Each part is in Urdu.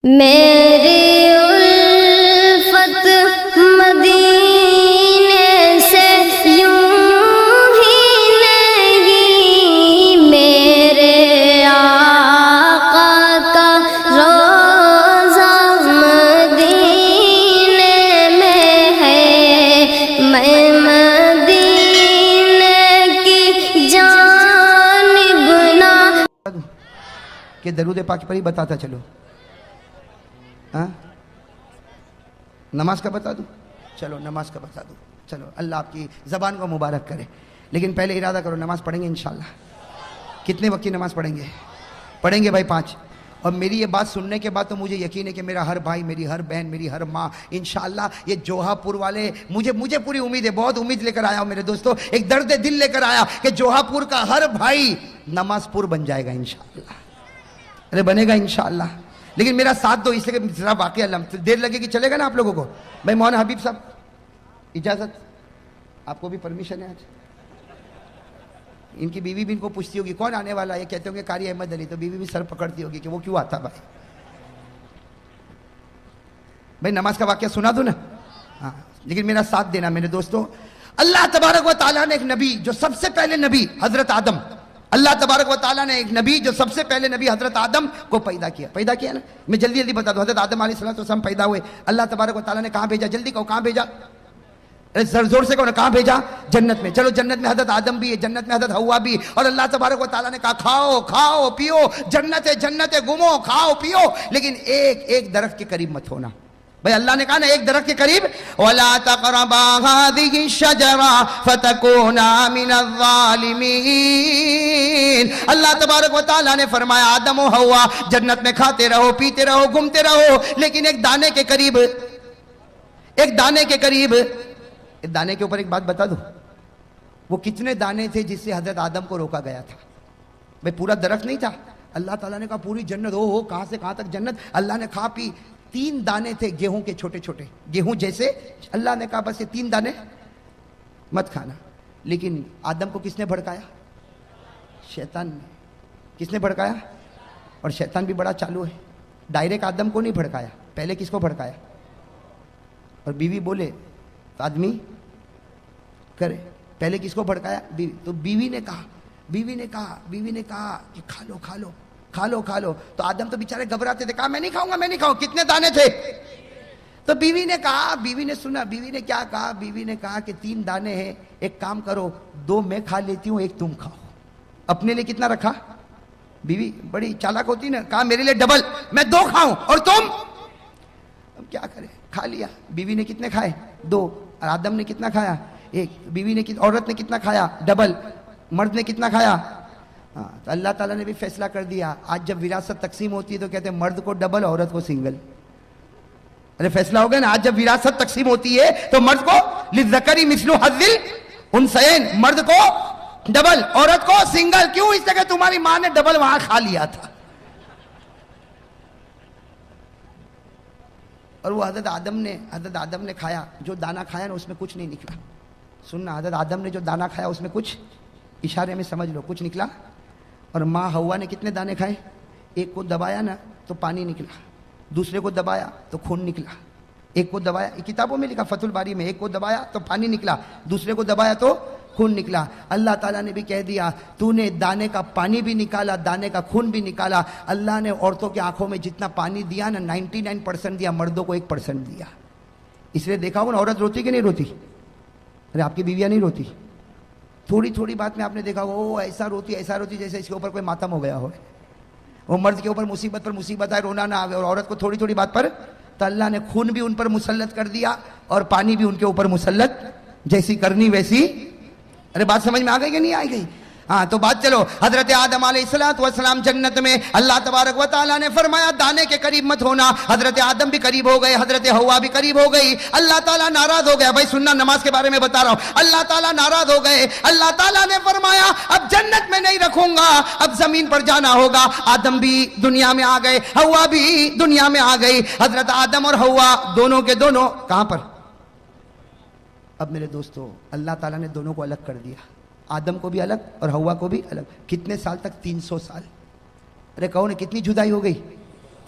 میری الفت مدینے سے یوں ہی نہیں، میرے آقا کا روضہ مدینے میں ہے، میں مدینے کی جانب نہ کہ درود پاک پر ہی بتاتا چلو. ہاں نماز کا بتا دوں؟ چلو نماز کا بتا دوں. چلو اللہ آپ کی زبان کو مبارک کرے. لیکن پہلے ارادہ کرو نماز پڑھیں گے انشاءاللہ. کتنے وقت کی نماز پڑھیں گے؟ پڑھیں گے بھائی 5. اور میری یہ بات سننے کے بعد تو مجھے یقین ہے کہ میرا ہر بھائی، میری ہر بہن، میری ہر ماں انشاءاللہ یہ جوہا پور والے، مجھے پوری امید ہے، بہت امید لے کر آیا ہوں میرے دوستوں، ایک درد دل لے کر آیا کہ جوہا پور کا ہر بھائی نماز پور بن جائے گا انشاءاللہ. ارے بنے گا انشاءاللہ. لیکن میرا ساتھ دو، اس لیے کہ ذرا واقعہ دیر لگے گی، چلے گا نا آپ لوگوں کو؟ بھائی مولانا حبیب صاحب اجازت، آپ کو بھی پرمیشن ہے آج؟ ان کی بیوی بھی ان کو پوچھتی ہوگی کون آنے والا ہے، کہتے ہوں گے قاری احمد علی، تو بیوی بھی سر پکڑتی ہوگی کہ وہ کیوں آتا بھائی. بھائی نماز کا واقعہ سنا دو نا. ہاں لیکن میرا ساتھ دینا میرے دوستوں. اللہ تبارک و تعالیٰ نے ایک نبی، جو سب سے پہلے نبی حضرت آدم، اللہ تبارک و تعالیٰ نے ایک نبی جو سب سے پہلے نبی حضرت آدم کو پیدا کیا نا. میں جلدی بتا دوں. حضرت آدم علیہ السلام پیدا ہوئے، اللہ تبارک و تعالیٰ نے کہاں بھیجا؟ جلدی کہو کہاں بھیجا؟ زور سے کہو نا، کہاں بھیجا؟ جنت میں. چلو جنت میں حضرت آدم بھی ہے، جنت میں حضرت حوا بھی، اور اللہ تبارک و تعالیٰ نے کہا کھاؤ کھاؤ پیو، جنت ہے گھومو کھاؤ پیو، لیکن ایک درخت کے قریب مت ہونا. بھئی اللہ نے کہا نا ایک درخت کے قریب، وَلَا تَقْرَبَا هَذِهِ الشَّجَرَةَ فَتَكُونَا مِنَ الظَّالِمِينَ. اللہ تبارک و تعالیٰ نے فرمایا آدم و حوا جنت میں کھاتے رہو، پیتے رہو، گھومتے رہو، لیکن ایک دانے کے اوپر ایک بات بتا دو. وہ کتنے دانے تھے جس سے حضرت آدم کو روکا گیا تھا؟ بھئی پورا درخت نہیں تھا. اللہ تعالیٰ نے کہا پوری جنت، ہو کہاں سے کہاں تک جنت. اللہ نے کھا پی. 3 دانے تھے گیہوں کے، چھوٹے چھوٹے گیہوں جیسے. اللہ نے کہا بس یہ 3 دانے مت کھانا. لیکن آدم کو کس نے بھڑکایا؟ شیطان نے. کس نے بھڑکایا؟ اور شیطان بھی بڑا چالو ہے. ڈائریکٹ آدم کو نہیں بھڑکایا، پہلے کس کو بھڑکایا؟ اور بیوی بولے تو آدمی کرے. پہلے کس کو بھڑکایا؟ بیوی. تو بیوی نے کہا کہ کھا لو. تو آدم تو بیچارے گھبراتے تھے، کہا میں نہیں کھاؤں. کتنے دانے تھے؟ تو بیوی نے سنا. بیوی نے کیا کہا؟ بیوی نے کہا کہ 3 دانے ہیں، ایک کام کرو 2 میں کھا لیتی ہوں، ایک تم کھاؤ. اپنے لیے کتنا رکھا؟ بیوی بڑی چالاک ہوتی نا، کہا میرے لیے ڈبل، میں 2 کھاؤں اور تم. اب کیا کرے؟ کھا لیا. بیوی نے کتنے کھائے؟ 2. اور آدم نے کتنا کھایا؟ 1. بیوی نے عورت نے کتنا کھایا؟ ڈبل. مرد نے کتنا کھایا؟ تو اللہ تعالیٰ نے بھی فیصلہ کر دیا. آج جب وراثت تقسیم ہوتی ہے تو کہتے ہیں مرد کو ڈبل، عورت کو سنگل. ارے فیصلہ ہو گیا نا. آج جب وراثت تقسیم ہوتی ہے تو مرد کو للذکر مثل حظ الانثیین، مرد کو ڈبل، عورت کو سنگل. کیوں؟ اس لیے کہ تمہاری ماں نے ڈبل وہاں کھا لیا تھا. اور وہ حضرت آدم نے کھایا، جو دانا کھایا نا اس میں کچھ نہیں نکلا. سننا، حضرت آدم نے جو دانا کھایا اس میں کچھ، اشارے میں سمجھ لو، کچھ نکلا. اور ماں حوا نے کتنے دانے کھائے؟ ایک کو دبایا نا تو پانی نکلا، دوسرے کو دبایا تو خون نکلا. ایک کو دبایا، کتابوں میں لکھا فتح الباری میں، ایک کو دبایا تو پانی نکلا، دوسرے کو دبایا تو خون نکلا. اللہ تعالیٰ نے بھی کہہ دیا تو نے دانے کا پانی بھی نکالا، دانے کا خون بھی نکالا. اللہ نے عورتوں کی آنکھوں میں جتنا پانی دیا نا 99% دیا، مردوں کو 1% دیا. اس لیے دیکھا ہو نا عورت روتی کہ نہیں روتی؟ ارے آپ کی بیویاں نہیں روتی؟ تھوڑی بات میں آپ نے دیکھا وہ ایسا روتی جیسے اس کے اوپر کوئی ماتم ہو گیا ہو. وہ مرد کے اوپر مصیبت پر مصیبت آئے رونا نہ آئے، اور عورت کو تھوڑی بات پر تو اللہ نے خون بھی ان پر مسلط کر دیا اور پانی بھی ان کے اوپر مسلط، جیسی کرنی ویسی. ارے بات سمجھ میں آ گئی کہ نہیں آئی گئی؟ ہاں تو بات چلو. حضرت آدم علیہ السلام جنت میں، اللہ تبارک و تعالیٰ نے فرمایا دانے کے قریب مت ہونا. حضرت آدم بھی قریب ہو گئے، حضرت حوا بھی قریب ہو گئی. اللہ تعالیٰ ناراض ہو گیا. بھائی سننا، نماز کے بارے میں بتا رہا ہوں. اللہ تعالیٰ ناراض ہو گئے. اللہ تعالیٰ نے فرمایا اب جنت میں نہیں رکھوں گا، اب زمین پر جانا ہوگا. آدم بھی دنیا میں آ گئے، حوا بھی دنیا میں آ گئی. حضرت آدم اور حوا دونوں کے دونوں کہاں پر؟ اب میرے دوستو اللہ تعالیٰ نے دونوں کو الگ کر دیا. آدم کو بھی الگ اور حوا کو بھی الگ. کتنے سال تک؟ 300 سال. ارے کہو نا کتنی جدائی ہو گئی؟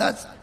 10,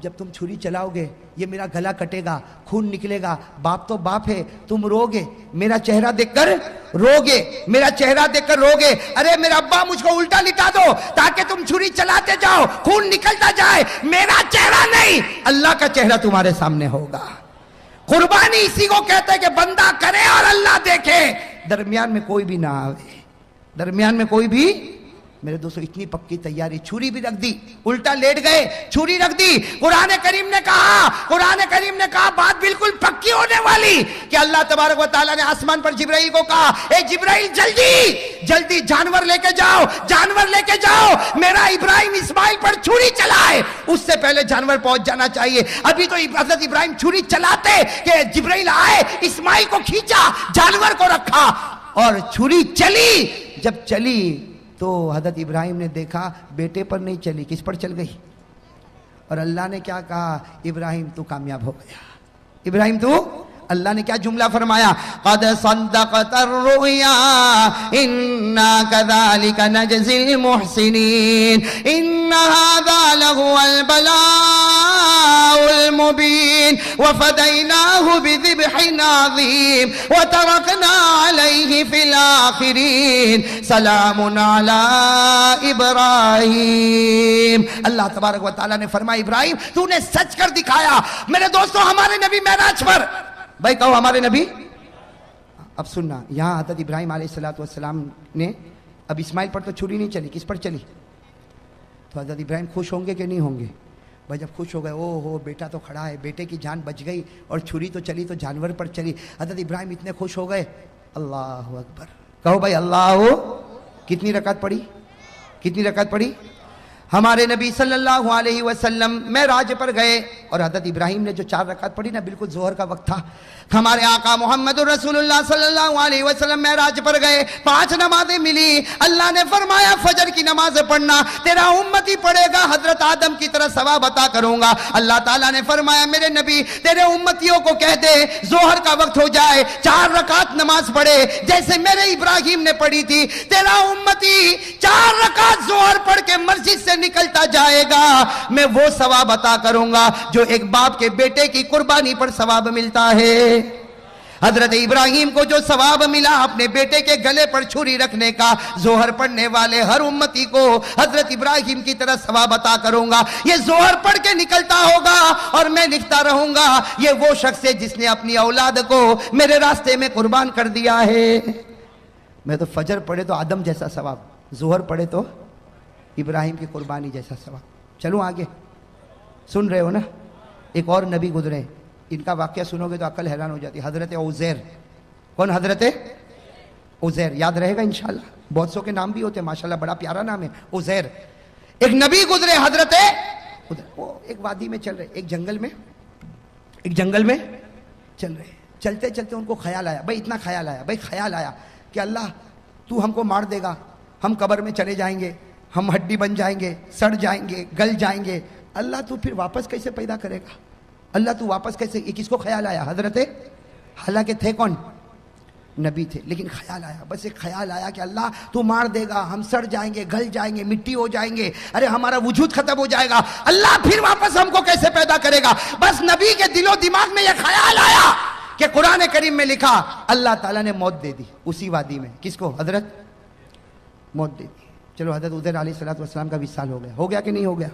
جب تم چھری چلاؤ گے یہ میرا گلا کٹے گا, خون نکلے گا, باپ تو باپ ہے, تم روگے, میرا چہرہ دیکھ کر روگے, میرا چہرہ دیکھ کر روگے. ارے میرا ابا مجھ کو الٹا لٹا دو تاکہ تم چھری چلاتے جاؤ, خون نکلتا جائے, میرا چہرہ نہیں اللہ کا چہرہ تمہارے سامنے ہوگا. قربانی اسی کو کہتے ہیں کہ بندہ کرے اور اللہ دیکھے, درمیان میں کوئی بھی نہ آوے, درمیان میں کوئی بھی. میرے دوستو اتنی پکی تیاری, چھری بھی رکھ دی, الٹا لیٹ گئے, چھری رکھ دی. قرآن کریم نے کہا بات بالکل پکی ہونے والی کہ اللہ تبارک و تعالیٰ نے آسمان پر جبرائیل کو کہا, اے جبرائیل جلدی جانور لے کے جاؤ, میرا ابراہیم اسماعیل پر چھری چلائے. اس سے پہلے جانور پہنچ جانا چاہیے. ابھی تو حضرت ابراہیم چھری چلاتے کہ جبرائیل آئے, اسماعیل کو کھینچا, جانور کو رکھا اور چھری چلی. جب چلی تو حضرت ابراہیم نے دیکھا بیٹے پر نہیں چلی, کس پر چل گئی؟ اور اللہ نے کیا کہا, ابراہیم تو کامیاب ہو گیا. ابراہیم تو, اللہ نے کیا جملہ فرمایا, قد صدقت الرؤیا انا كذلك نجزي المحسنين ان هذا لهو البلاء المبين وفديناه بذبح عظيم وتركنا عليه في الآخرين سلام على ابراہیم. اللہ تبارک و تعالیٰ نے فرمایا ابراہیم تو نے سچ کر دکھایا. میرے دوستو ہمارے نبی معراج پر, بھائی کہو ہمارے نبی. اب سننا, یہاں حضرت ابراہیم علیہ السلام نے, اب اسماعیل پر تو چھری نہیں چلی, کس پر چلی؟ تو حضرت ابراہیم خوش ہوں گے کہ نہیں ہوں گے؟ بھائی جب خوش ہو گئے, او ہو بیٹا تو کھڑا ہے, بیٹے کی جان بچ گئی, اور چھری تو چلی تو جانور پر چلی. حضرت ابراہیم اتنے خوش ہو گئے, اللہ اکبر کہو بھائی, اللہ. کتنی رکعت پڑھی؟ ہمارے نبی صلی اللہ علیہ وسلم معراج پر گئے اور حضرت ابراہیم نے جو 4 رکعت پڑھی نا, بالکل ظہر کا وقت تھا. ہمارے آقا محمد رسول اللہ صلی اللہ علیہ وسلم معراج پر گئے, 5 نمازیں ملی. اللہ نے فرمایا فجر کی نماز پڑھنا, تیرا امتی پڑھے گا حضرت آدم کی طرح ثواب عطا کروں گا. اللہ تعالیٰ نے فرمایا میرے نبی تیرے امتیوں کو کہہ دے ظہر کا وقت ہو جائے 4 رکعت نماز پڑھے جیسے میرے ابراہیم نے پڑھی تھی. تیرا امتی 4 رکعت ظہر پڑھ کے مسجد سے نکلتا جائے گا, میں وہ ثواب عطا کروں گا جو ایک باپ کے بیٹے کی قربانی پر ثواب ملتا ہے. حضرت ابراہیم کو جو ثواب ملا اپنے بیٹے کے گلے پر چھری رکھنے کا, ظہر پڑھنے والے ہر امتی کو حضرت ابراہیم کی طرح ثواب عطا کروں گا. یہ ظہر پڑھ کے نکلتا ہوگا اور میں لکھتا رہوں گا یہ وہ شخص ہے جس نے اپنی اولاد کو میرے راستے میں قربان کر دیا ہے. میں تو فجر پڑھے تو آدم جیسا ثواب, ظہر پڑھے تو ابراہیم کی قربانی جیسا ثواب. چلو آگے, سن رہے ہو نا. ایک اور نبی گزرے, ان کا واقعہ سنو گے تو عقل حیران ہو جاتی. حضرت عزیر. کون حضرت عزیر؟ یاد رہے گا انشاءاللہ, بہت سو کے نام بھی ہوتے ہیں ماشاءاللہ, بڑا پیارا نام ہے عزیر. ایک نبی گزرے حضرت, وہ ایک وادی میں چل رہے, ایک جنگل میں چل رہے. چلتے چلتے ان کو خیال آیا, بھائی اتنا خیال آیا کہ اللہ تو ہم کو مار دے گا, ہم قبر میں چلے جائیں گے, ہم ہڈی بن جائیں گے, سڑ جائیں گے, گل جائیں گے. اللہ تو پھر واپس کیسے پیدا کرے گا؟ اللہ تو واپس کیسے؟ کس کو خیال آیا؟ حضرت, حالانکہ تھے کون؟ نبی تھے, لیکن خیال آیا, بس ایک خیال آیا کہ اللہ تو مار دے گا, ہم سڑ جائیں گے, گل جائیں گے, مٹی ہو جائیں گے, ارے ہمارا وجود ختم ہو جائے گا, اللہ پھر واپس ہم کو کیسے پیدا کرے گا؟ بس نبی کے دل و دماغ میں یہ خیال آیا کہ قرآن کریم میں لکھا اللہ تعالیٰ نے موت دے دی اسی وادی میں. کس کو؟ حضرت, موت دے دی. چلو حضرت عزیر علیہ السلام کا وصال ہو گیا کہ نہیں ہو گیا؟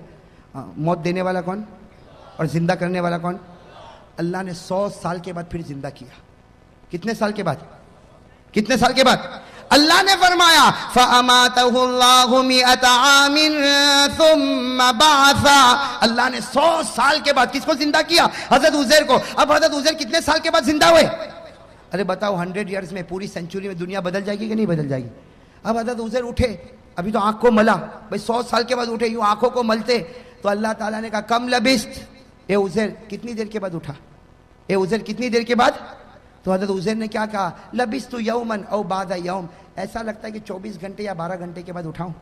موت دینے والا کون اور زندہ کرنے والا کون؟ اللہ نے 100 سال کے بعد پھر زندہ کیا. کتنے سال کے بعد؟ اللہ نے فرمایا فَأَمَاتَهُ اللَّهُ مِئَةَ عَامٍ ثُمَّ بَعَثَ. اللہ نے 100 سال کے بعد کس کو زندہ کیا؟ حضرت عزیر کو. اب حضرت عزیر کتنے سال کے بعد زندہ ہوئے؟ ارے بتاؤ 100 ایئرز میں, پوری سینچری میں دنیا بدل جائے گی کہ نہیں بدل جائے گی؟ اب حضرت عزیر اٹھے, ابھی تو آنکھ کو ملا, بھائی 100 سال کے بعد اٹھے, یوں آنکھوں کو ملتے تو اللہ تعالیٰ نے کہا کم لبست, اے عزیر کتنی دیر کے بعد اٹھا؟ تو حضرت عزیر نے کیا کہا؟ لبست یومن او بعد یوم. ایسا لگتا ہے کہ 24 گھنٹے یا 12 گھنٹے کے بعد اٹھاؤں.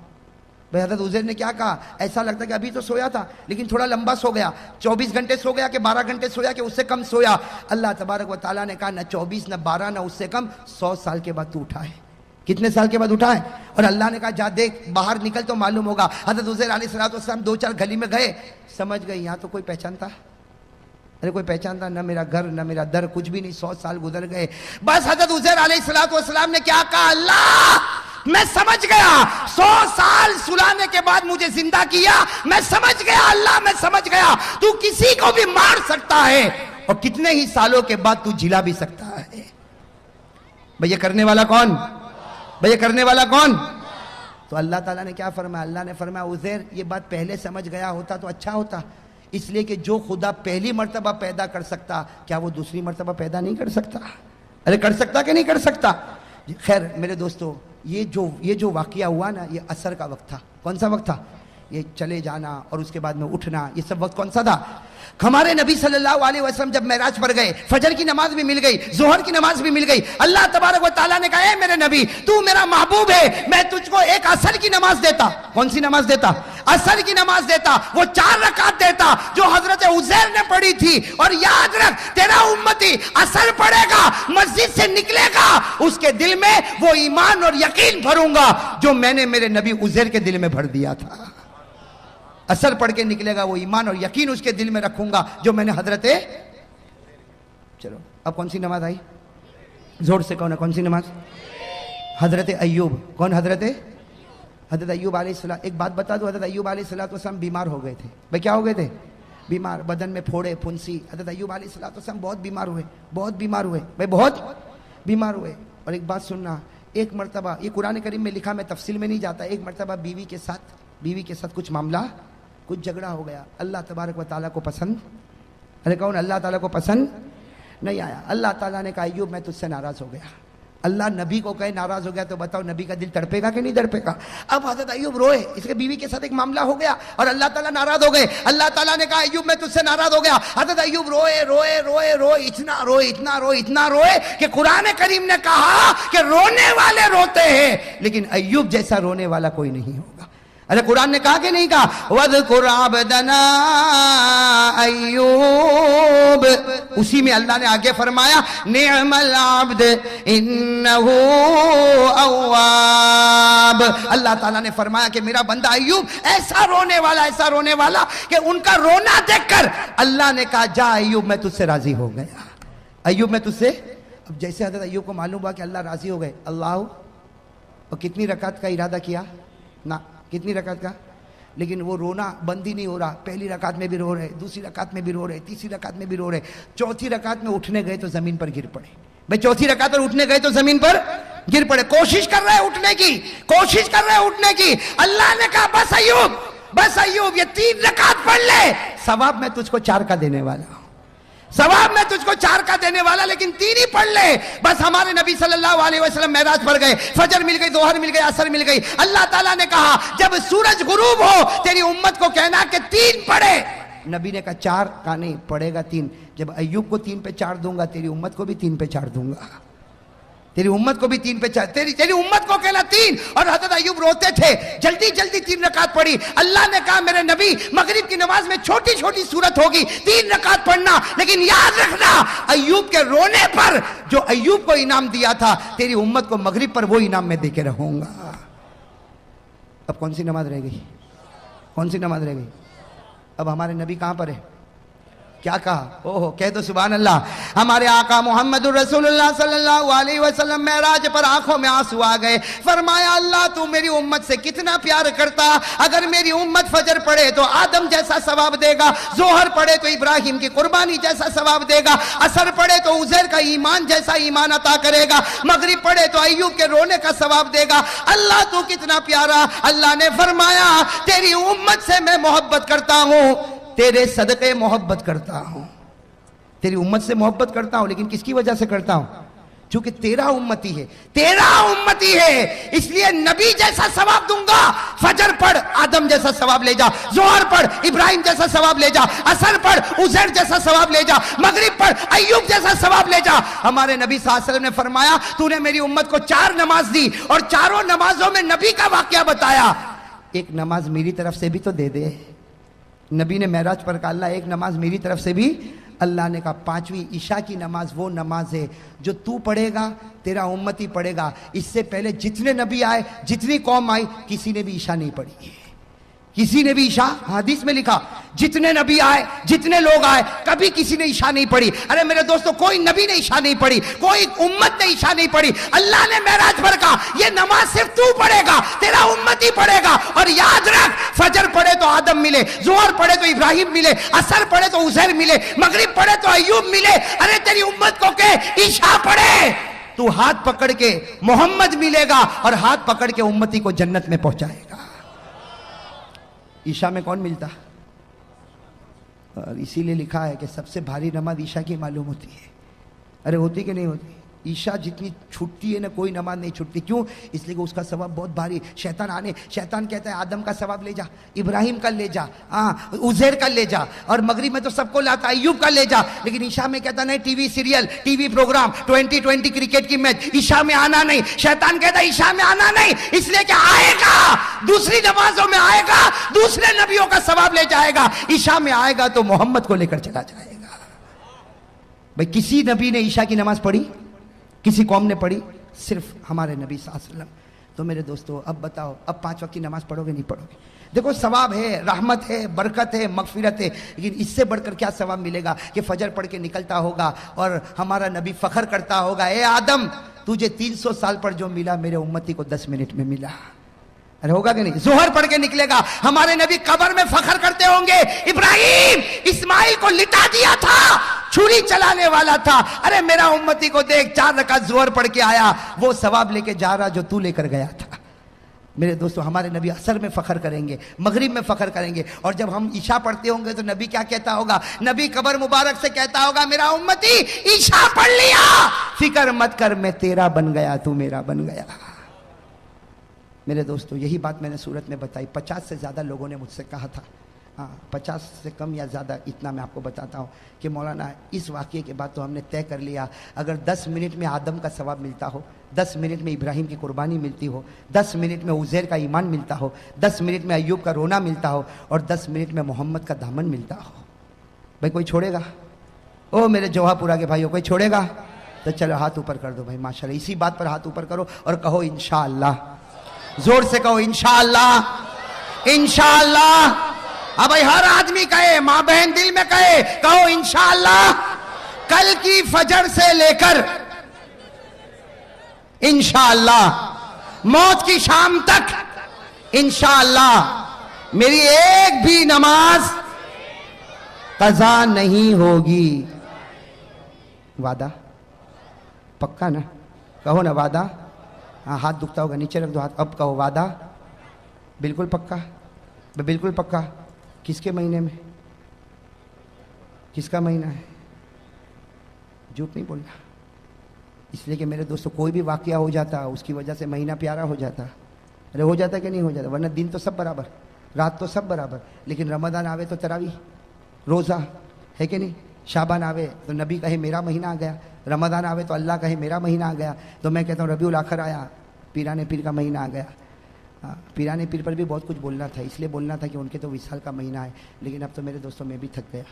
بھائی حضرت عزیر نے کیا کہا؟ ایسا لگتا ہے کہ ابھی تو سویا تھا لیکن تھوڑا لمبا سو گیا, 24 گھنٹے سو گیا کہ 12 گھنٹے سویا کہ اس سے کم سویا. اللہ تبارک و تعالیٰ نے کہا نہ 24 نہ 12 نہ اس سے کم, 100 سال کے بعد تو اٹھا ہے. کتنے سال کے بعد اٹھا ہے؟ اور اللہ نے کہا جا دیکھ باہر نکل تو معلوم ہوگا. حضرت عزیر علیہ السلام 2-4 گلی میں گئے, سمجھ گئے یہاں تو کوئی پہچانتا, ارے کوئی پہچانتا نہ, میرا گھر نہ میرا در, کچھ بھی نہیں. 100 سال گزر گئے. بس حضرت عزیر علیہ السلام نے کیا کہا, اللہ میں سمجھ گیا, 100 سال سلانے کے بعد مجھے زندہ کیا, میں سمجھ گیا اللہ, میں سمجھ گیا تو کسی کو بھی مار سکتا ہے اور کتنے ہی سالوں کے بعد تو جلا بھی سکتا ہے. بھئی یہ کرنے والا کون؟ بھئی یہ کرنے والا کون؟ تو اللہ تعالیٰ نے کیا فرمایا؟ اللہ نے فرمایا عزیر یہ بات پہلے سمجھ گیا ہوتا تو اچھا ہوتا, اس لیے کہ جو خدا پہلی مرتبہ پیدا کر سکتا کیا وہ دوسری مرتبہ پیدا نہیں کر سکتا؟ ارے کر سکتا کہ نہیں کر سکتا؟ خیر میرے دوستو, یہ جو واقعہ ہوا نا, یہ عصر کا وقت تھا. کون سا وقت تھا؟ یہ چلے جانا اور اس کے بعد میں اٹھنا, یہ سب وقت کون سا تھا؟ ہمارے نبی صلی اللہ علیہ وسلم جب معراج پر گئے, فجر کی نماز بھی مل گئی, ظہر کی نماز بھی مل گئی. اللہ تبارک و تعالیٰ نے کہا اے میرے نبی تو میرا محبوب ہے, میں تجھ کو ایک عصر کی نماز دیتا. کون سی نماز دیتا؟ عصر کی نماز دیتا. وہ 4 رکعت دیتا جو حضرت عزیر نے پڑھی تھی. اور یاد رکھ تیرا امتی عصر پڑھے گا, مسجد سے نکلے گا, اس کے دل میں وہ ایمان اور یقین بھروں گا جو میں نے میرے نبی عزیر کے دل میں بھر دیا تھا. اثر پڑھ کے نکلے گا, وہ ایمان اور یقین اس کے دل میں رکھوں گا جو میں نے حضرت. چلو اب کون سی نماز آئی؟ زور سے کون ہے, کون سی نماز؟ حضرت ایوب. کون حضرت ایوب علیہ السلام. ایک بات بتا دو, حضرت ایوب علیہ السلام بیمار ہو گئے تھے. بھئی کیا ہو گئے تھے؟ بیمار, بدن میں پھوڑے پھنسی. حضرت ایوب علیہ السلام بہت بیمار ہوئے, بہت بیمار ہوئے, بھئی بہت بیمار ہوئے. اور ایک بات سننا, ایک مرتبہ یہ قرآن کریم میں لکھا, میں تفصیل میں نہیں جاتا, ایک مرتبہ بیوی کے ساتھ کچھ معاملہ, کچھ جھگڑا ہو گیا. اللہ تبارک و تعالیٰ کو پسند, ارے کون اللہ تعالیٰ کو پسند نہیں آیا. اللہ تعالیٰ نے کہا ایوب میں تجھ سے ناراض ہو گیا. اللہ نبی کو کہے ناراض ہو گیا تو بتاؤ نبی کا دل تڑپے گا کہ نہیں تڑپے گا؟ اب حضرت ایوب روئے, اس کے بیوی کے ساتھ ایک معاملہ ہو گیا اور اللہ تعالیٰ ناراض ہو گئے. اللہ تعالیٰ نے کہا ایوب میں تجھ سے ناراض ہو گیا. حضرت ایوب روئے, اتنا روئے کہ قرآن کریم نے کہا کہ رونے والے روتے ہیں لیکن ایوب جیسا رونے والا کوئی نہیں ہوگا. ارے قرآن نے کہا کہ نہیں کہا وَاذْكُرْ عَبْدَنَا ایوب؟ اسی میں اللہ نے آگے فرمایا نعم العبد انہو اواب. اللہ تعالیٰ نے فرمایا کہ میرا بندہ ایوب ایسا رونے والا کہ ان کا رونا دیکھ کر اللہ نے کہا جا ایوب میں تجھ سے راضی ہو گیا. ایوب میں تجھ سے. اب جیسے حضرت ایوب کو معلوم ہوا کہ اللہ راضی ہو گئے, اللہ اور کتنی رکعت کا ارادہ کیا نا, کتنی رکعت کا, لیکن وہ رونا بند ہی نہیں ہو رہا. پہلی رکعت میں بھی رو رہے, دوسری رکعت میں بھی رو رہے, تیسری رکعت میں بھی رو رہے, چوتھی رکعت میں اٹھنے گئے تو زمین پر گر پڑے. بھئی چوتھی رکعت پر اٹھنے گئے تو زمین پر گر پڑے. کوشش کر رہے اٹھنے کی, اللہ نے کہا بس ایوب یہ 3 رکعت پڑھ لے, ثواب میں تجھ کو 4 کا دینے والا, لیکن 3 ہی پڑھ لے. بس ہمارے نبی صلی اللہ علیہ وسلم معراج پر گئے, فجر مل گئی, ظہر مل گئی, عصر مل گئی. اللہ تعالیٰ نے کہا جب سورج غروب ہو تیری امت کو کہنا کہ 3 پڑھے. نبی نے کہا 4 کا نہیں پڑھے گا 3. جب ایوب کو 3 پہ 4 دوں گا تیری امت کو بھی 3 پہ 4 دوں گا. تیری امت کو بھی 3 پہ 4, تیری امت کو کہنا 3. اور حضرت ایوب روتے تھے, جلدی 3 رکعت پڑھی. اللہ نے کہا میرے نبی مغرب کی نماز میں چھوٹی صورت ہوگی, 3 رکعت پڑھنا, لیکن یاد رکھنا ایوب کے رونے پر جو ایوب کو انعام دیا تھا تیری امت کو مغرب پر وہ انعام میں دے کے رہوں گا. اب کون سی نماز رہ گئی؟ اب ہمارے نبی کہاں پر ہے؟ کیا کہا؟ کہہ دو سبحان اللہ. ہمارے آقا محمد رسول اللہ صلی اللہ علیہ وسلم معراج پر آنکھوں میں آنسو آ گئے. فرمایا اللہ تو میری امت سے کتنا پیار کرتا, اگر میری امت فجر پڑھے تو آدم جیسا ثواب دے گا, ظہر پڑھے تو ابراہیم کی قربانی جیسا ثواب دے گا, عصر پڑھے تو عزیر کا ایمان جیسا ایمان عطا کرے گا, مغرب پڑھے تو ایوب کے رونے کا ثواب دے گا. اللہ تو کتنا پیارا. اللہ نے فرمایا تیری امت سے میں محبت کرتا ہوں, تیرے صدقے محبت کرتا ہوں. تیری امت سے محبت کرتا ہوں, لیکن کس کی وجہ سے کرتا ہوں؟ چونکہ تیرا امتی ہے, اس لیے نبی جیسا ثواب دوں گا. فجر پڑھ آدم جیسا ثواب لے جا, ظہر پڑھ ابراہیم جیسا ثواب لے جا, عصر پڑھ عزیر جیسا ثواب لے جا, مغرب پڑھ ایوب جیسا ثواب لے جا. ہمارے نبی صلی اللہ علیہ وسلم نے فرمایا تو نے میری امت کو 4 نماز دی اور 4 نمازوں میں نبی کا واقعہ بتایا. ایک نماز میری طرف سے بھی تو دے دے. نبی نے معراج پر کہا اللہ ایک نماز میری طرف سے بھی. اللہ نے کہا پانچویں عشاء کی نماز وہ نماز ہے جو تو پڑھے گا تیرا امتی پڑھے گا. اس سے پہلے جتنے نبی آئے جتنی قوم آئی کسی نے بھی عشاء نہیں پڑھی, کسی نے بھی عشاء, حدیث میں لکھا جتنے نبی آئے جتنے لوگ آئے کبھی کسی نے عشاء نہیں پڑھی. ارے میرے دوستو کوئی نبی نے عشاء نہیں پڑھی, کوئی امت نے عشاء نہیں پڑھی. اللہ نے معراج پر کہا یہ نماز صرف تو پڑھے گا, تیرا امت ہی پڑھے گا. اور یاد رکھ فجر پڑھے تو آدم ملے, ظہر پڑھے تو ابراہیم ملے, عصر پڑھے تو عزیر ملے, مغرب پڑھے تو ایوب ملے. ارے تیری امت کو کہ عشاء پڑھے, تو ہاتھ پکڑ کے محمد ملے گا اور ہاتھ پکڑ کے امتی کو جنت میں پہنچائے گا. عشاء میں کون ملتا؟ اور اسی لیے لکھا ہے کہ سب سے بھاری نماز عشاء کی معلوم ہوتی ہے. ارے ہوتی کہ نہیں ہوتی؟ عشاء جتنی چھٹتی ہے نا کوئی نماز نہیں چھٹتی. کیوں؟ اس لیے کہ اس کا ثواب بہت بھاری. شیطان کہتا ہے آدم کا ثواب لے جا, ابراہیم کا لے جا, عزیر کا لے جا, اور مغرب میں تو سب کو لاتا, ایوب کا لے جا. لیکن عشاء میں کہتا نہیں, TV serial, TV programme, 2020 cricket کی میچ, عشاء میں آنا نہیں. شیطان کہتا ہے عشاء میں آنا نہیں, اس لیے کہ آئے گا دوسری نمازوں میں آئے گا, دوسرے نبیوں کا ثواب لے جائے گا. عشاء میں آئے گا تو محمد کو لے کر چلا جائے گا. بھائی کسی نبی نے عشاء کی نماز پڑھی؟ کسی قوم نے پڑھی؟ صرف ہمارے نبی صلی اللہ علیہ وسلم. تو میرے دوستو اب بتاؤ, اب 5 وقت کی نماز پڑھو گے نہیں پڑھو گے؟ دیکھو ثواب ہے, رحمت ہے, برکت ہے, مغفرت ہے, لیکن اس سے بڑھ کر کیا ثواب ملے گا کہ فجر پڑھ کے نکلتا ہوگا اور ہمارا نبی فخر کرتا ہوگا, اے آدم تجھے 300 سال پر جو ملا میرے امتی کو 10 منٹ میں ملا. ارے ہوگا کہ نہیں؟ ظہر پڑھ کے نکلے گا, ہمارے نبی قبر میں فخر کرتے ہوں گے ابراہیم اسماعیل کو لٹا دیا تھا, چھری چلانے والا تھا. ارے میرا امتی کو دیکھ 4 رکعت ظہر پڑھ کے آیا, وہ ثواب لے کے جا رہا جو تو لے کر گیا تھا. میرے دوستو ہمارے نبی عصر میں فخر کریں گے, مغرب میں فخر کریں گے, اور جب ہم عشاء پڑھتے ہوں گے تو نبی کیا کہتا ہوگا؟ نبی قبر مبارک سے کہتا ہوگا میرا امتی عشاء پڑھ لیا, فکر مت کر میں تیرا بن گیا, تو میرا بن گیا. میرے دوستو یہی بات میں نے سورت میں بتائی. 50 سے زیادہ لوگوں نے مجھ سے کہا تھا, 50 سے کم یا زیادہ, اتنا میں آپ کو بتاتا ہوں کہ مولانا اس واقعے کے بعد تو ہم نے طے کر لیا اگر 10 منٹ میں آدم کا ثواب ملتا ہو, 10 منٹ میں ابراہیم کی قربانی ملتی ہو, 10 منٹ میں عزیر کا ایمان ملتا ہو, 10 منٹ میں ایوب کا رونا ملتا ہو, اور 10 منٹ میں محمد کا دامن ملتا ہو, بھائی کوئی چھوڑے گا؟ او میرے جوہا پورا کے بھائیو, کوئی چھوڑے گا؟ تو چلو ہاتھ اوپر کر دو بھائی, ماشاءاللہ. اسی بات پر ہاتھ اوپر کرو اور کہو انشاءاللہ. زور سے کہو انشاءاللہ, انشاءاللہ. اب بھائی ہر آدمی کہے, ماں بہن دل میں کہے, کہو انشاءاللہ. کل کی فجر سے لے کر انشاءاللہ موت کی شام تک انشاءاللہ میری ایک بھی نماز قضا نہیں ہوگی. وعدہ پکا نا؟ کہو نا وعدہ. ہاتھ دکھتا ہوگا, نیچے رکھ دو ہاتھ. اب کہو وعدہ بالکل پکا, بالکل پکا. کس کے مہینے میں؟ کس کا مہینہ ہے؟ جھوٹ نہیں بولنا, اس لیے کہ میرے دوستو کوئی بھی واقعہ ہو جاتا اس کی وجہ سے مہینہ پیارا ہو جاتا. ارے ہو جاتا کہ نہیں ہو جاتا؟ ورنہ دن تو سب برابر, رات تو سب برابر, لیکن رمضان آوے تو تراویح روزہ ہے کہ نہیں, شعبان آوے تو نبی کہے میرا مہینہ آ گیا, رمضان آوے تو اللہ کہے میرا مہینہ آ گیا. تو میں کہتا ہوں ربیع الاخر آیا, پیران پیر کا مہینہ آ گیا. پیران پیر پر بھی بہت کچھ بولنا تھا, اس لیے بولنا تھا کہ ان کے تو وصال کا مہینہ ہے, لیکن اب تو میرے دوستوں میں بھی تھک گیا,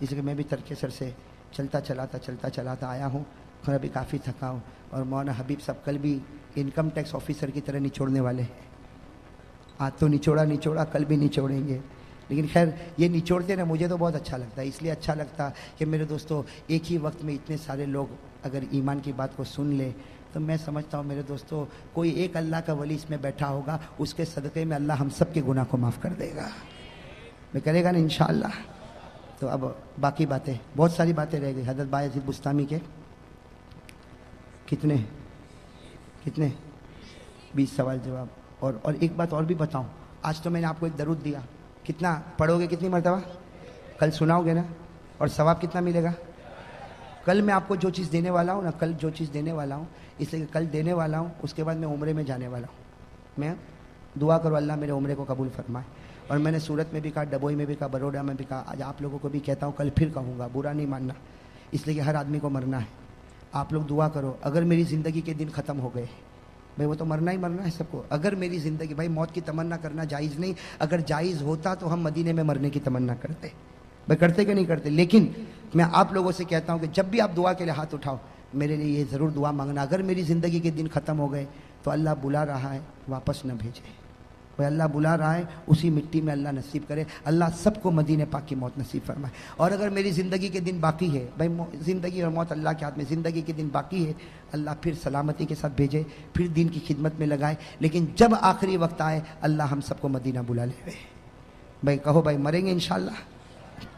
اس لیے میں بھی ترک سر سے چلتا چلاتا آیا ہوں, اور ابھی کافی تھکا ہوں. اور مولانا حبیب صاحب کل بھی انکم ٹیکس آفیسر کی طرح نچوڑنے والے ہیں. آج تو نچوڑا, کل بھی نچوڑیں گے. لیکن خیر یہ نچوڑتے نا مجھے تو بہت اچھا لگتا ہے, اس لیے اچھا لگتا کہ میرے دوستو ایک ہی وقت میں اتنے سارے لوگ اگر ایمان کی بات کو سن لے تو میں سمجھتا ہوں میرے دوستو کوئی ایک اللہ کا ولی اس میں بیٹھا ہوگا, اس کے صدقے میں اللہ ہم سب کے گناہ کو معاف کر دے گا. میں کرے گا نا انشاءاللہ. تو اب باقی باتیں, بہت ساری باتیں رہ گئی. حضرت بایزید بستامی کے کتنے 20 سوال جواب. اور ایک بات اور بھی بتاؤں, آج تو میں نے آپ کو ایک درود دیا, کتنا پڑھو گے, کتنی مرتبہ کل سناؤ گے نا, اور ثواب کتنا ملے گا؟ کل میں آپ کو جو چیز دینے والا ہوں نا, کل جو چیز دینے والا ہوں, اس لیے کہ کل دینے والا ہوں, اس کے بعد میں عمرے میں جانے والا ہوں. میں دعا کرو اللہ میرے عمرے کو قبول فرمائے. اور میں نے سورت میں بھی کہا, ڈبوئی میں بھی کہا, بروڈا میں بھی کہا, آج آپ لوگوں کو بھی کہتا ہوں, کل پھر کہوں گا, برا نہیں ماننا, اس لیے کہ ہر آدمی کو مرنا ہے. آپ لوگ دعا کرو اگر میری زندگی کے دن ختم ہو گئے, بھائی وہ تو مرنا ہی مرنا ہے سب کو, اگر میری زندگی, بھائی موت کی تمنا کرنا جائز نہیں, اگر جائز ہوتا تو ہم مدینے میں مرنے کی تمنا کرتے, بھائی کرتے کہ نہیں کرتے؟ لیکن میں آپ لوگوں سے کہتا ہوں کہ جب بھی آپ دعا کے لیے ہاتھ اٹھاؤ میرے لیے یہ ضرور دعا مانگنا، اگر میری زندگی کے دن ختم ہو گئے تو اللہ بلا رہا ہے واپس نہ بھیجے، وہ اللہ بلا رہا ہے اسی مٹی میں اللہ نصیب کرے، اللہ سب کو مدینہ پاک کی موت نصیب فرمائے۔ اور اگر میری زندگی کے دن باقی ہے، بھائی زندگی اور موت اللہ کے ہاتھ میں، زندگی کے دن باقی ہے اللہ پھر سلامتی کے ساتھ بھیجے، پھر دین کی خدمت میں لگائے، لیکن جب آخری وقت آئے اللہ ہم سب کو مدینہ بلا لے۔ بھائی کہو بھائی مریں گے انشاءاللہ،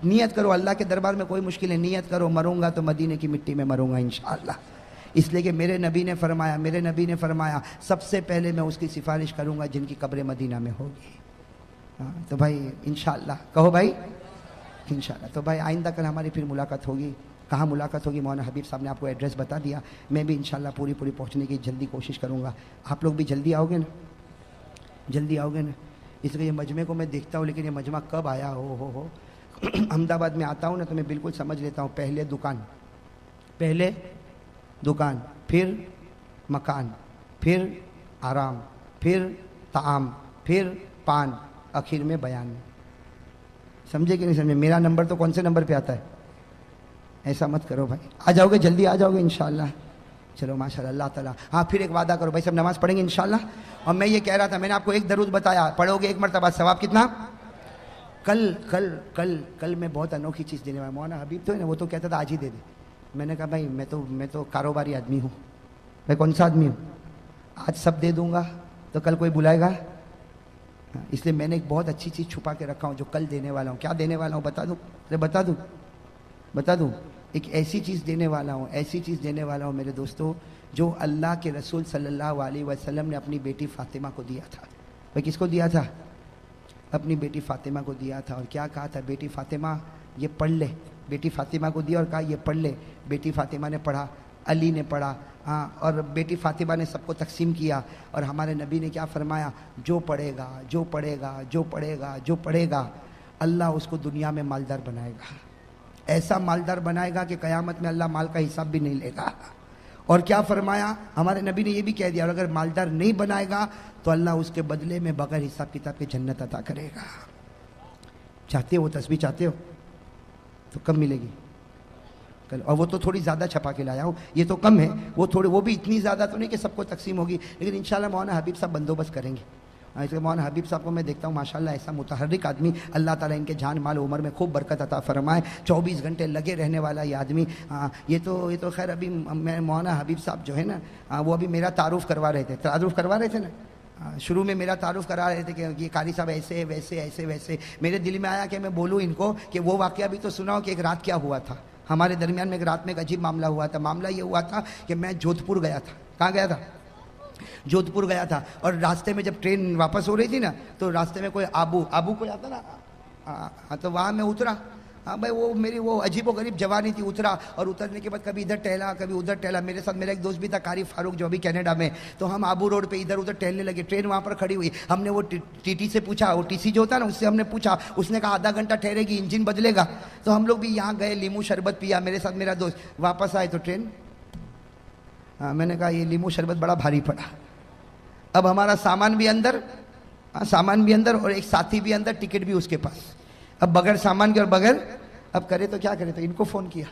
نیت کرو، اللہ کے دربار میں کوئی مشکل ہے، نیت کرو مروں گا تو مدینے کی مٹی میں مروں گا انشاءاللہ، اس لیے کہ میرے نبی نے فرمایا سب سے پہلے میں اس کی سفارش کروں گا جن کی قبر مدینہ میں ہوگی۔ تو بھائی انشاءاللہ کہو بھائی انشاءاللہ۔ تو بھائی آئندہ کل ہماری پھر ملاقات ہوگی، کہاں ملاقات ہوگی؟ مولانا حبیب صاحب نے آپ کو ایڈریس بتا دیا، میں بھی انشاءاللہ پوری پہنچنے کی جلدی کوشش کروں گا۔ آپ لوگ بھی جلدی آؤ گے نا؟ جلدی آؤ گے نا؟ اس لیے یہ مجمع کو میں دیکھتا ہوں، لیکن یہ مجمع کب آیا ہو احمد آباد میں آتا ہوں نا تو میں بالکل سمجھ لیتا ہوں، پہلے دکان، پھر مکان، پھر آرام، پھر طعام، پھر پان، آخر میں بیان۔ سمجھے کہ نہیں سمجھے؟ میرا نمبر تو کون سے نمبر پہ آتا ہے؟ ایسا مت کرو بھائی، آ جاؤ گے جلدی، آ جاؤ گے انشاءاللہ؟ چلو ماشاءاللہ، اللہ تعالیٰ۔ ہاں پھر ایک وعدہ کرو بھائی، سب نماز پڑھیں گے انشاءاللہ۔ اور میں یہ کہہ رہا تھا، میں نے آپ کو ایک درود بتایا، پڑھو گے ایک مرتبہ ثواب کتنا؟ کل میں بہت انوکھی چیز دینے والا، مولانا حبیب تو ہے نا، وہ تو کہتا تھا آج ہی دے دے، میں نے کہا بھائی میں تو کاروباری آدمی ہوں، میں کون سا آدمی ہوں، آج سب دے دوں گا تو کل کوئی بلائے گا؟ اس لیے میں نے ایک بہت اچھی چیز چھپا کے رکھا ہوں جو کل دینے والا ہوں۔ کیا دینے والا ہوں بتا دوں؟ ایک ایسی چیز دینے والا ہوں میرے دوستو، جو اللہ کے رسول صلی اللہ علیہ وسلم نے اپنی بیٹی فاطمہ کو دیا تھا۔ بھائی کس کو دیا تھا؟ اپنی بیٹی فاطمہ کو دیا تھا، اور کیا کہا تھا؟ بیٹی فاطمہ یہ پڑھ لے۔ بیٹی فاطمہ کو دیا اور کہا یہ پڑھ لے۔ بیٹی فاطمہ نے پڑھا، علی نے پڑھا، اور بیٹی فاطمہ نے سب کو تقسیم کیا، اور ہمارے نبی نے کیا فرمایا؟ جو پڑھے گا اللہ اس کو دنیا میں مالدار بنائے گا، ایسا مالدار بنائے گا کہ قیامت میں اللہ مال کا حساب بھی نہیں لے گا۔ اور کیا فرمایا ہمارے نبی نے؟ یہ بھی کہہ دیا، اور اگر مالدار نہیں بنائے گا تو اللہ اس کے بدلے میں بغیر حساب کتاب کے جنت عطا کرے گا۔ چاہتے ہو وہ تسبیح؟ چاہتے ہو تو کم ملے گی کل، اور وہ تو تھوڑی زیادہ چھپا کے لایا ہوں، یہ تو کم ہے، وہ بھی اتنی زیادہ تو نہیں کہ سب کو تقسیم ہوگی، لیکن انشاءاللہ مولانا حبیب صاحب بندوبست کریں گے۔ اس لیے مولانا حبیب صاحب کو میں دیکھتا ہوں ماشاءاللہ ایسا متحرک آدمی، اللہ تعالیٰ ان کے جان مال عمر میں خوب برکت عطا فرمائے، 24 گھنٹے لگے رہنے والا یہ آدمی۔ یہ تو خیر ابھی میں مولانا حبیب صاحب جو ہے نا وہ ابھی میرا تعارف کروا رہے تھے نا، شروع میں میرا تعارف کرا رہے تھے کہ یہ قاری صاحب ایسے ویسے میرے دل میں آیا کہ میں بولوں ان کو کہ وہ واقعہ بھی تو سناؤ کہ ایک رات کیا ہوا تھا ہمارے درمیان میں۔ ایک رات میں ایک عجیب معاملہ ہوا تھا۔ معاملہ یہ ہوا تھا کہ میں جودھپور گیا تھا۔ کہاں گیا تھا؟ جودھپور گیا تھا، اور راستے میں جب ٹرین واپس ہو رہی تھی نا تو راستے میں کوئی آبو کوئی آتا نا، تو وہاں میں اترا۔ بھائی وہ میری وہ عجیب و غریب جوانی تھی، اترا، اور اترنے کے بعد کبھی ادھر ٹہلا کبھی ادھر ٹہلا۔ میرے ساتھ میرا ایک دوست بھی تھا قاری فاروق جو ابھی کینیڈا میں، تو ہم آبو روڈ پہ ادھر ادھر ٹہلنے لگے۔ ٹرین وہاں پر کھڑی ہوئی، ہم نے وہ ٹی ٹی سے پوچھا، وہ ٹی سی جو ہوتا نا اس سے ہم نے پوچھا، اس نے کہا آدھا گھنٹہ ٹھہرے گی، انجن بدلے گا۔ تو ہم لوگ بھی یہاں گئے، لیمو شربت پیا میرے ساتھ میرا دوست، واپس آئے تو ٹرین، میں نے کہا یہ لیمو شربت بڑا بھاری پڑا۔ اب ہمارا سامان بھی اندر اور ایک ساتھی بھی اندر، ٹکٹ بھی اس کے پاس۔ اب بغیر سامان کے اور بغیر، اب کرے تو کیا کرے؟ تو ان کو فون کیا،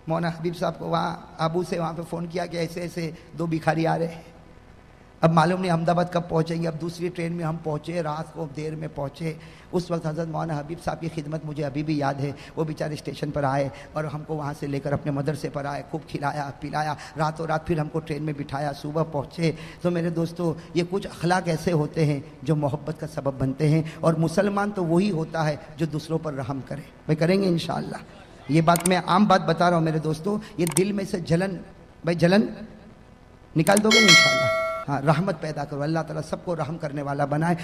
مولانا حبیب صاحب کو، وہاں ابو سے وہاں پہ فون کیا کہ ایسے دو بھکاری آ رہے ہیں۔ اب معلوم نہیں احمد آباد کب پہنچیں گے۔ اب دوسری ٹرین میں ہم پہنچے، رات کو دیر میں پہنچے۔ اس وقت حضرت مولانا حبیب صاحب کی خدمت مجھے ابھی بھی یاد ہے، وہ بیچارے اسٹیشن پر آئے اور ہم کو وہاں سے لے کر اپنے مدرسے پر آئے، خوب کھلایا پلایا، راتوں رات پھر ہم کو ٹرین میں بٹھایا، صبح پہنچے۔ تو میرے دوستو یہ کچھ اخلاق ایسے ہوتے ہیں جو محبت کا سبب بنتے ہیں، اور مسلمان تو وہی ہوتا ہے جو دوسروں پر رحم کرے۔ بھائی کریں گے انشاءاللہ؟ یہ بات میں عام بات بتا رہا ہوں میرے دوستو، یہ دل میں سے جلن نکال دو گے انشاءاللہ؟ ہاں، رحمت پیدا کرو، اللہ تعالیٰ سب کو رحم کرنے والا بنائے۔